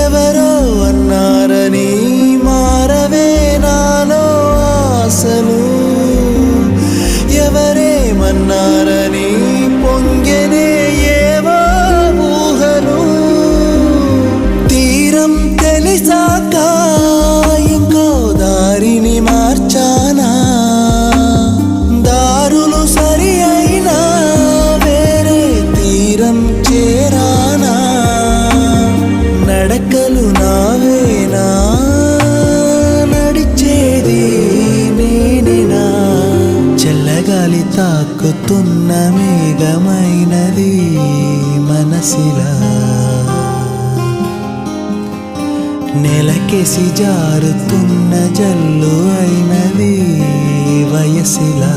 ఎవరో అన్నారని మారవే నాలో ఆశలు, ఎవరేమన్నారని పొంగెనే ఏవో ఊహలు. తీరం తెలిసాక ఇంకో దారిని మార్చానా, దారులు సరి అయినా వేరే తీరం చేరానా. నడకలు నావేనా, నడిచేది నేనేనా. చల్లగాలి తాకుతున్న మేఘమైనది మనసిలా, నెలకేసి జారుతున్న జల్లు అయినది వయసిలా.